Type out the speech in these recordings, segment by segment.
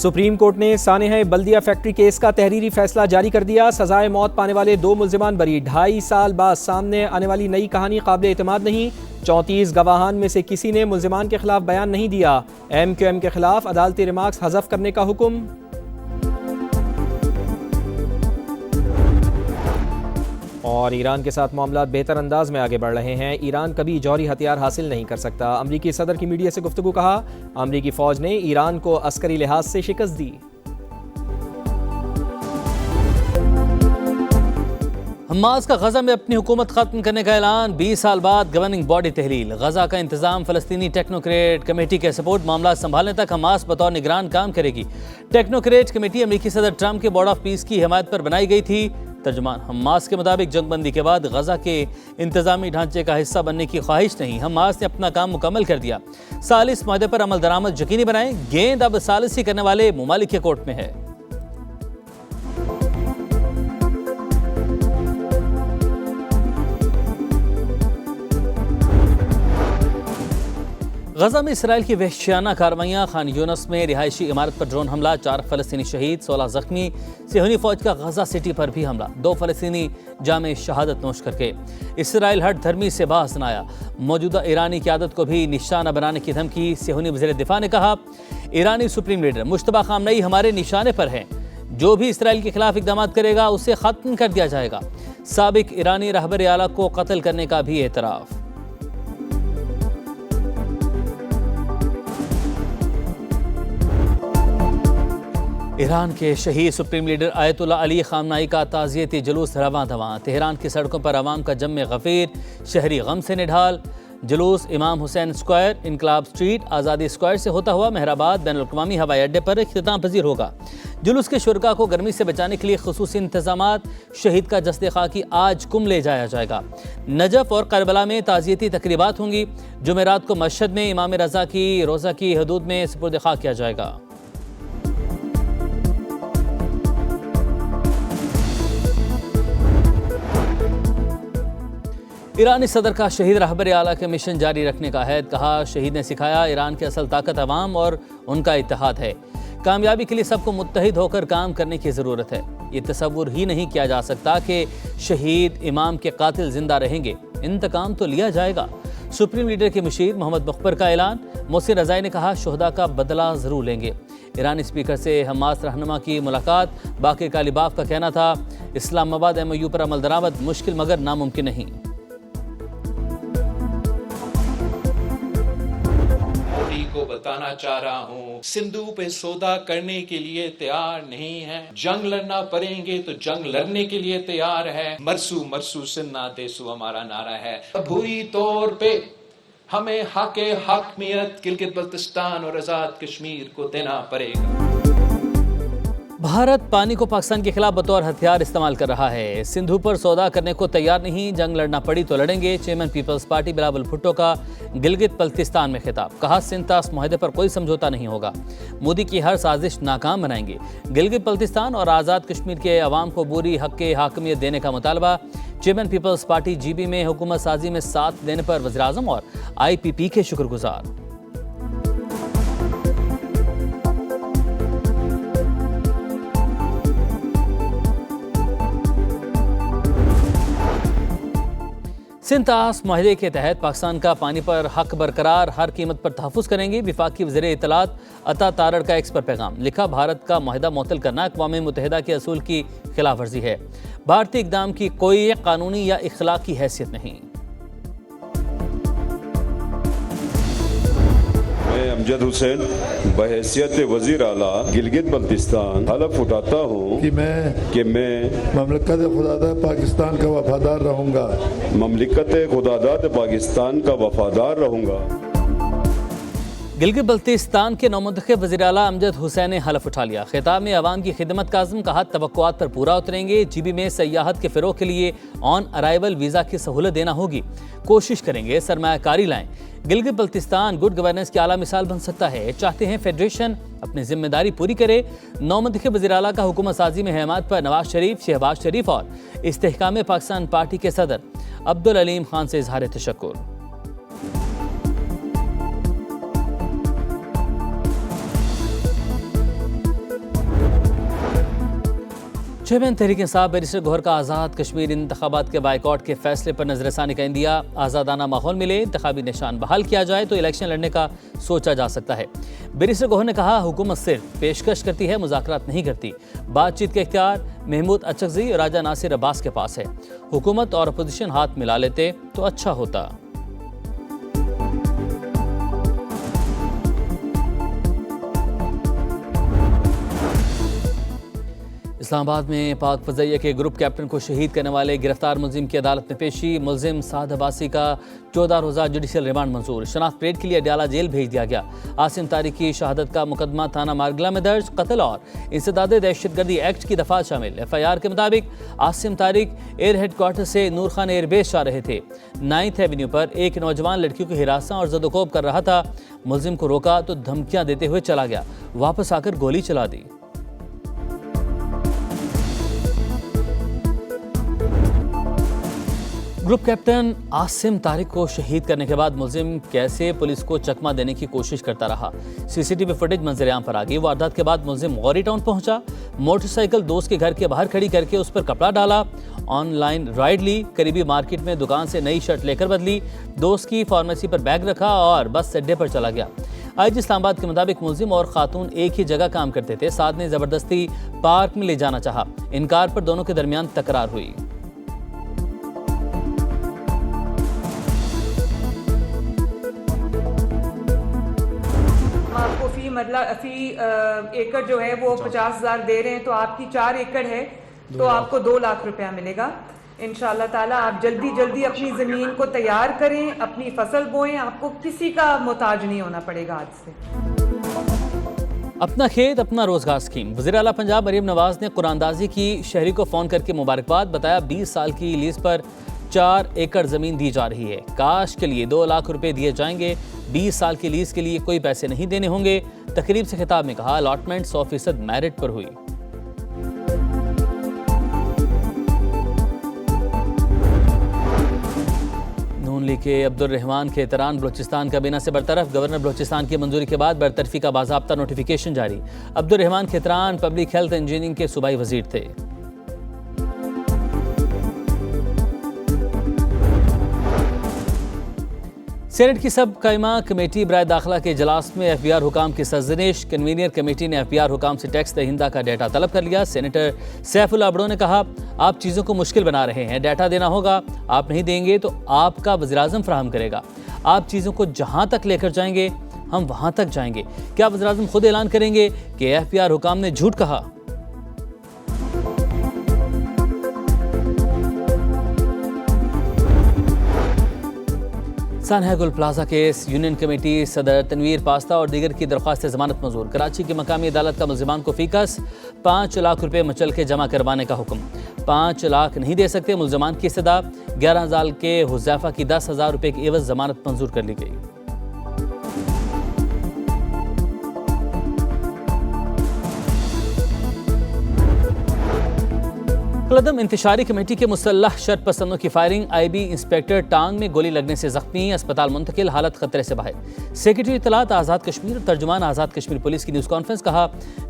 Supreme court ने सानेहा बल्दिया factory case का तहरीरी फैसला जारी कर दिया। सजाए मौत पाने वाले 2 मुल्जिमान बरी। 2.5 साल बाद सामने आने वाली नई कहानी काबिल एतमाद नहीं। 34 गवाहान में से किसी ने मुल्जिमान के खिलाफ बयान नहीं दिया। MQM के खिलाफ अदालती रिमार्क्स हज़फ करने का हुक्म। और ईरान के साथ मामला बेहतर अंदाज में आगे बढ़ रहे हैं। ईरान कभी जौहरी हथियार हासिल नहीं कर सकता। अमरीकी सदर की मीडिया से गुफ्तगू। कहा, अमरीकी फौज ने ईरान को अस्करी लिहाज से शिकस्त दी। हमास का गजा में अपनी हुकूमत खत्म करने का ऐलान। 20 साल बाद गवर्निंग बॉडी तहलील। गजा का इंतजाम फ़लस्तीनी टेक्नोक्रेट कमेटी के सपोर्ट। मामला संभालने तक हमास बतौर निगरान काम करेगी। टेक्नोक्रेट कमेटी अमरीकी सदर ट्रंप के बोर्ड ऑफ पीस की हिमायत पर बनाई गई थी। तर्जुमान हमास के मुताबिक जंगबंदी के बाद गजा के इंतजामी ढांचे का हिस्सा बनने की ख्वाहिश नहीं। हमास ने अपना काम मुकम्मल कर दिया। सालिस माहदे पर अमल दरामद यकीनी बनाएं। गेंद अब सालिसी करने वाले मुमालिक के कोर्ट में है। गजा में इसराइल की वहशियाना कार्रवाइयाँ। खान यूनस में रिहायशी इमारत पर ड्रोन हमला। 4 फ़लस्तीनी शहीद, 16 जख्मी। सिहोनी फौज का गजा सिटी पर भी हमला। 2 फ़लस्तीनी जामे शहादत नोश करके। इसराइल हट धर्मी से बाहस न आया। मौजूदा ईरानी क़यादत को भी निशाना बनाने की धमकी। सिहोनी वज़ीर दिफा ने कहा, ईरानी सुप्रीम लीडर मुश्तबा खामनई हमारे निशाने पर हैं। जो भी इसराइल के खिलाफ इक़दाम करेगा उसे ख़त्म कर दिया जाएगा। साबिक ईरानी रहबर आला को कत्ल करने का भी एतराफ़। ईरान के शहीद सुप्रीम लीडर आयतुल्लाह अली ख़ामनाई का ताज़ियती जुलूस रवां दवां। तेहरान की सड़कों पर आवाम का जम गफ़ीर। शहरी गम से निढाल। जुलूस इमाम हुसैन स्क्वायर, इनकलाब स्ट्रीट, आज़ादी स्क्वायर से होता हुआ मेहराबाद बैनुल-अक़वामी हवाई अड्डे पर इख्तिताम पजीर होगा। जुलूस के शुरका को गर्मी से बचाने के लिए खुसूसी इंतजामात। शहीद का जस्द खाकी आज कुम ले जाया जाएगा। नजफ और करबला में ताज़ियती तकरीबात होंगी। जुमेरात को मशहद में इमाम रज़ा की रोज़ा की हदूद में सुपुर्द खाक किया जाएगा। ईरानी सदर का शहीद रहबर आला के मिशन जारी रखने का अहद। कहा, शहीद ने सिखाया ईरान की असल ताकत अवाम और उनका इत्तेहाद है। कामयाबी के लिए सबको मुत्तहिद होकर काम करने की ज़रूरत है। ये तसव्वुर ही नहीं किया जा सकता कि शहीद इमाम के कातिल जिंदा रहेंगे। इंतकाम तो लिया जाएगा। सुप्रीम लीडर के मुशीर मोहम्मद मुखबर का ऐलान। मोहसिन रज़ाई ने कहा, शुहदा का बदला ज़रूर लेंगे। ईरानी स्पीकर से हमास रहनुमा की मुलाकात। बाकी कालिबाफ का कहना था, इस्लामाबाद MOU पर अमल दरामद मुश्किल मगर नामुमकिन नहीं। को बताना चाह रहा हूँ, सिंधु पे सौदा करने के लिए तैयार नहीं है। जंग लड़ना पड़ेंगे तो जंग लड़ने के लिए तैयार है। मरसू मरसू सिन्ना देसू हमारा नारा है। बुरी तौर पे हमें हक़ हकमियत गिलगित बल्तिस्तान और आजाद कश्मीर को देना पड़ेगा। भारत पानी को पाकिस्तान के खिलाफ बतौर हथियार इस्तेमाल कर रहा है। सिंधु पर सौदा करने को तैयार नहीं। जंग लड़ना पड़ी तो लड़ेंगे। Chairman peoples party Bilawal Bhutto का गिलगित बल्तिस्तान में खिताब। कहा, सिंतास मुआहदे पर कोई समझौता नहीं होगा। मोदी की हर साजिश नाकाम बनाएंगे। गिलगित बल्तिस्तान और आज़ाद कश्मीर के अवाम को पूरी हक़ हाकमियत देने का मुतालबा। चेयरमैन पीपल्स पार्टी GB में हुकूमत साजी में साथ देने पर वज़ीर आज़म और IPP के शुक्रगुजार। सिंतास मुआहदे के तहत पाकिस्तान का पानी पर हक बरकरार, हर कीमत पर तहफ़्फ़ुज़ करेंगे। वफाकी वज़ीर इत्तलात अता तारड़ का एक्स पर पैगाम। लिखा, भारत का मुआहदा मुअत्तल करना अक़वाम मुत्तहिदा के असूल की खिलाफ वर्जी है। भारतीय इक़दाम की कोई कानूनी या इख़लाक़ी हैसियत नहीं। मैं अमजद हुसैन बहैसियत वज़ीर आला गिलगित बल्तिस्तान हलफ उठाता हूँ कि मैं ममलिकत खुदादाद पाकिस्तान का वफादार रहूँगा। ममलिकत खुदादाद पाकिस्तान का वफादार रहूँगा। गिलगित बल्तिस्तान के नौमुंतखब वज़ीर आला अमजद हुसैन ने हलफ उठा लिया। खिताब में अवाम की खिदमत का आज़म। कहा, तवक्कुआत पर पूरा उतरेंगे। GB में सयाहत के फ़रोग़ के लिए ऑन अराइवल वीज़ा की सहूलत देना होगी। कोशिश करेंगे सरमायाकारी लाएं। गिलगित बल्तिस्तान गुड गवर्नेंस की आला मिसाल बन सकता है। चाहते हैं फेडरेशन अपनी जिम्मेदारी पूरी करे। नौमुंतखब वज़ीर आला का हुकूमत साजी में हिमायत पर नवाज शरीफ, शहबाज शरीफ और इस्तेहकाम पाकिस्तान पार्टी के सदर अब्दुल अलीम खान से इजहार तशक्कुर। चेयरमैन तहरीक इंसाफ बैरिस्टर गौहर का आज़ाद कश्मीर इंतखाबात के बाइकआउट के फैसले पर नजरसानी का इंदिया। आज़ादाना माहौल मिले, इंतखाबी निशान बहाल किया जाए तो इलेक्शन लड़ने का सोचा जा सकता है। बैरिस्टर गौहर ने कहा, हुकूमत सिर्फ पेशकश करती है, मुज़ाकरात नहीं करती। बातचीत के इख्तियार महमूद अचकज़ई और राजा नासिर अब्बास के पास है। हुकूमत और अपोजिशन हाथ मिला लेते तो अच्छा होता। इस्लामाबाद में पाक फज़ैया के ग्रुप कैप्टन को शहीद करने वाले गिरफ्तार मुलजिम की अदालत में पेशी। मुलजिम साद अब्बासी का 14 रोज़ा जुडिशल रिमांड मंजूर। शनाख्त परेड के लिए अडयाला जेल भेज दिया गया। आसिम तारिक की शहादत का मुकदमा थाना मारगला में दर्ज। कत्ल और इंसदाद दहशतगर्दी एक्ट की दफात शामिल। FIR के मुताबिक आसिम तारिक एयर हेडक्वार्टर से नूर खान एयरबेस जा रहे थे। 9th एवेन्यू पर एक नौजवान लड़की को हिरासा और जदोकोब कर रहा था। मुलजिम को रोका तो धमकियां देते हुए चला गया। वापस आकर गोली चला दी। ग्रुप कैप्टन आसिम तारिक को शहीद करने के बाद मुलजिम कैसे पुलिस को चकमा देने की कोशिश करता रहा। CCTV फुटेज मंजरेआम पर आ गई। वारदात के बाद मुलजिम गौरी टाउन पहुंचा। मोटरसाइकिल दोस्त के घर के बाहर खड़ी करके उस पर कपड़ा डाला। ऑनलाइन राइड ली। करीबी मार्केट में दुकान से नई शर्ट लेकर बदली। दोस्त की फार्मेसी पर बैग रखा और बस अड्डे पर चला गया। IG इस्लामाबाद के मुताबिक मुलजिम और खातून एक ही जगह काम करते थे। साथ ने जबरदस्ती पार्क में ले जाना चाहा। इनकार पर दोनों के दरमियान तकरार हुई। आपको फी एकड़ जो है वो 50,000 दे रहे हैं, तो आपकी 4 एकड़ है तो आपको 2 लाख रुपया मिलेगा। इंशाल्लाह ताला आप जल्दी अपनी ज़मीन को तैयार करें, अपनी फसल बोएं, आपको किसी का मोहताज नहीं होना पड़ेगा आज से। अपना खेत अपना रोजगार स्कीम। वज़ीर आला पंजाब मरीम नवाज ने कुरानदाजी की शहरी को फ़ोन करके मुबारकबाद। बताया 20 साल की लीज पर 4 एकड़ ज़मीन दी जा रही है। काश के लिए 2 लाख रुपए दिए जाएंगे। 20 साल की लीज के लिए कोई पैसे नहीं देने होंगे। तकरीब से खिताब में कहा, अलॉटमेंट 100% मेरिट पर हुई। नून लीग के अब्दुल रहमान खेतरान बलूचिस्तान काबीना से बरतरफ। गवर्नर बलूचिस्तान की मंजूरी के बाद बरतरफी का बाज़ाब्ता नोटिफिकेशन जारी। Abdul Rahman Khetran public health engineering के सूबाई वजीर थे। सेनेट की सब कायमा कमेटी बराए दाखिला के इजलास में FBR हुकाम की सरजनिश। कन्वीनियर कमेटी ने FBR हुकाम से टैक्स दहिंदा का डाटा तलब कर लिया। सेनेटर सैफुल्लाह अबड़ो ने कहा, आप चीज़ों को मुश्किल बना रहे हैं। डाटा देना होगा, आप नहीं देंगे तो आपका वज़ीर-ए-आज़म फराहम करेगा। आप चीज़ों को जहाँ तक लेकर जाएंगे हम वहाँ तक जाएंगे। क्या वज़ीर-ए-आज़म खुद ऐलान करेंगे कि FBR हुकाम ने झूठ कहा? सानहा गुल प्लाजा केस। यूनियन कमेटी सदर तनवीर पास्ता और दीगर की दरख्वास्त जमानत मंजूर। कराची की मकामी अदालत का मुलजिमान को फीकस 5 लाख रुपए मचल के जमा करवाने का हुक्म। 5 लाख नहीं दे सकते मुलजिमान की सदा। 11,000 के हुज़ैफा की 10,000 रुपए की एवज जमानत मंजूर कर ली गई। कलदम इंतशारी कमेटी के मुसल्लह शर्त पसंदों की फायरिंग। IB इंस्पेक्टर टांग में गोली लगने से जख्मी, अस्पताल मुंतकिल, हालत खतरे से बाहर। सेक्रेटरी इत्तलात आज़ाद कश्मीर और तर्जुमान आज़ाद कश्मीर पुलिस की न्यूज़ कॉन्फ्रेंस। कहा,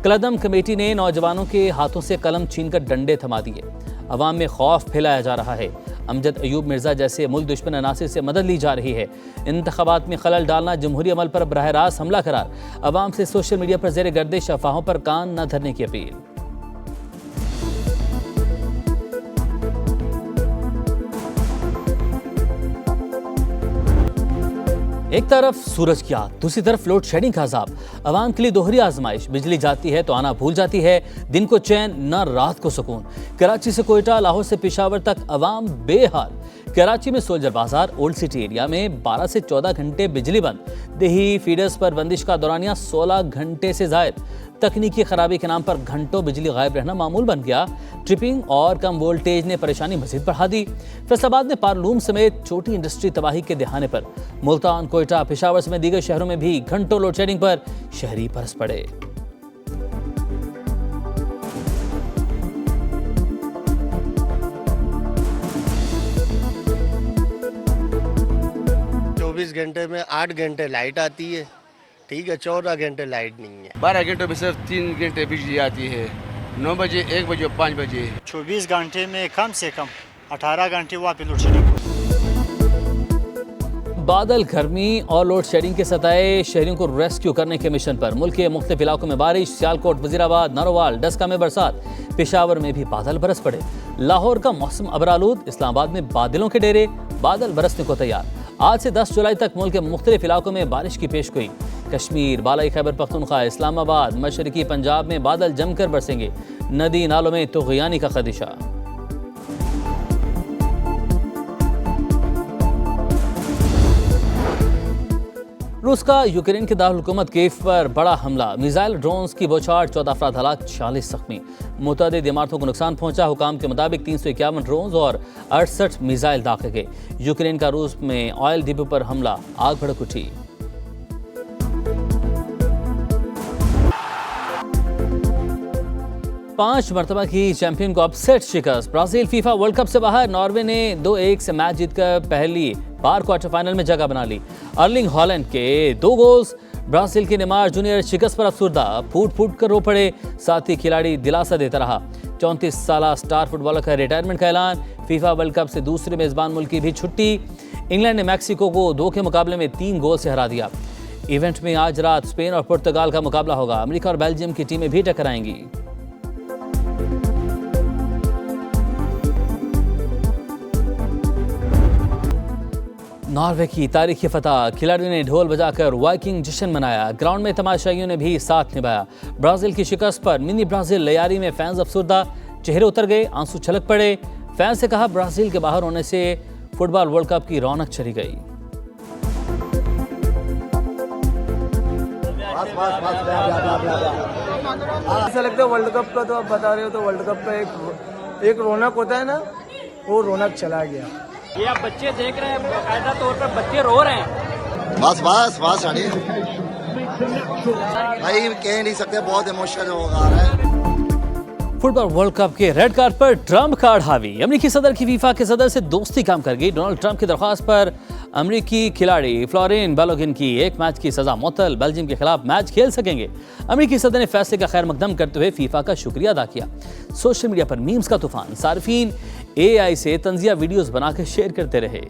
कलदम कमेटी ने नौजवानों के हाथों से कलम छीनकर डंडे थमा दिए। अवाम में खौफ फैलाया जा रहा है। अमजद अयूब मिर्जा जैसे मुल्क दुश्मन अनासिर से मदद ली जा रही है। इंतखाबात में खलल डालना जमहूरी अमल पर बराह रास्त हमला करार। अवाम से सोशल मीडिया पर ज़ेर गर्दिश अफवाहों पर कान न धरने की अपील। एक तरफ सूरज की आग, दूसरी तरफ लोड शेडिंग का अजाब। अवाम के लिए दोहरी आजमाइश। बिजली जाती है तो आना भूल जाती है। दिन को चैन न रात को सुकून। कराची से कोयटा, लाहौर से पेशावर तक अवाम बेहाल। कराची में सोल्जर बाजार ओल्ड सिटी एरिया में 12 से 14 घंटे बिजली बंद। देही फीडर्स पर बंदिश का दौरानिया 16 घंटे से जायद। तकनीकी खराबी के नाम पर घंटों बिजली गायब रहना मामूल बन गया। ट्रिपिंग और कम वोल्टेज ने परेशानी मजीद बढ़ा दी। फैसलाबाद में पार्लूम समेत छोटी इंडस्ट्री तबाही के दहाने पर। मुल्तान, कोयटा, पेशावर समेत दीगर शहरों में भी घंटों लोड शेडिंग पर शहरी परस पड़े। घंटे में 8 घंटे लाइट आती है, ठीक है, 14 घंटे लाइट नहीं है। 12 घंटों में सिर्फ 3 घंटे बिजली आती है। 9 बजे, 1 बजे, 5 बजे। 24 घंटे में कम से कम 18 घंटे वहाँ पे लोड शेडिंग। बादल, गर्मी और लोड शेडिंग के सताए शहरियों को रेस्क्यू करने के मिशन पर मुल्क के मुख्तलिफ इलाकों में बारिश, सियालकोट, वजीराबाद, नारोवाल, डस्का में बरसात, पेशावर में भी बादल बरस पड़े। लाहौर का मौसम अबरालूद, इस्लामाबाद में बादलों के डेरे, बादल बरसने को तैयार। आज से 10 जुलाई तक मुल्क के मुख्तलिफ इलाकों में बारिश की पेशगोई। कश्मीर, बालाई खैबर पख्तूनख्वा, इस्लामाबाद, मशरकी पंजाब में बादल जमकर बरसेंगे। नदी नालों में तुग़यानी का खदशा। रूस का यूक्रेन के दारुल हुकूमत कीव पर बड़ा हमला, मिसाइल ड्रोन्स की बौछार, 14 अफराद हलाक, 46 जख्मी। मुतअद्दिद इमारतों को नुकसान पहुंचा। हुकाम के मुताबिक 351 ड्रोन्स और 68 मिसाइल दागे गए। यूक्रेन का रूस में ऑयल डिपो पर हमला, आग भड़क उठी। पांच मरतबा की चैंपियन को अपसेट शिकस्त। ब्राजील फीफा वर्ल्ड कप से बाहर। नॉर्वे ने 2-1 से मैच जीतकर पहली बार क्वार्टर फाइनल में जगह बना ली। अर्लिंग हॉलैंड के 2 गोल्स। ब्राजील के नेमार जूनियर शिकस्त पर अफसुर्दा, फूट फूट कर रो पड़े। साथ ही खिलाड़ी दिलासा देता रहा। 34 साल स्टार फुटबॉलर का रिटायरमेंट का ऐलान। फीफा वर्ल्ड कप से दूसरे मेजबान मुल्क की भी छुट्टी। इंग्लैंड ने मैक्सिको को 2 के मुकाबले में 3 गोल से हरा दिया। इवेंट में आज रात स्पेन और पुर्तगाल का मुकाबला होगा। अमेरिका और बेल्जियम की टीमें भी टकराएंगी। नॉर्वे की तारीखी फतह, खिलाड़ियों ने ढोल बजाकर वाइकिंग जश्न मनाया। ग्राउंड में तमाशाइयों ने भी साथ निभाया। ब्राजील की शिकस्त पर मिनी ब्राजील लयारी में फैंस अफसुर्दा, चेहरे उतर गए, आंसू छलक पड़े। फैंस से कहा ब्राजील के बाहर होने से फुटबॉल वर्ल्ड कप की रौनक चली गई। ऐसा लगता है वर्ल्ड कप का, तो आप बता रहे हो, तो वर्ल्ड कप का एक रौनक होता है ना, वो रौनक चला गया। ये आप बच्चे देख रहे हैं, बाकायदा तौर पर बच्चे रो रहे हैं। बस भाई कह नहीं सकते, बहुत इमोशनल हो रहा है। फुटबॉल वर्ल्ड कप के रेड कार्ड पर ट्रंप कार्ड हावी। अमेरिकी सदर की फीफा के सदर से दोस्ती काम कर गई। डोनाल्ड ट्रंप की दरख्वास्त पर अमेरिकी खिलाड़ी फ्लोरिन बैलोगिन की 1 मैच की सजा मुअत्तल। बेल्जियम के खिलाफ मैच खेल सकेंगे। अमेरिकी सदर ने फैसले का खैर मकदम करते हुए फीफा का शुक्रिया अदा किया। सोशल मीडिया पर मीम्स का तूफान। सार्फिन AI से तंजिया वीडियोस बनाकर शेयर करते रहे।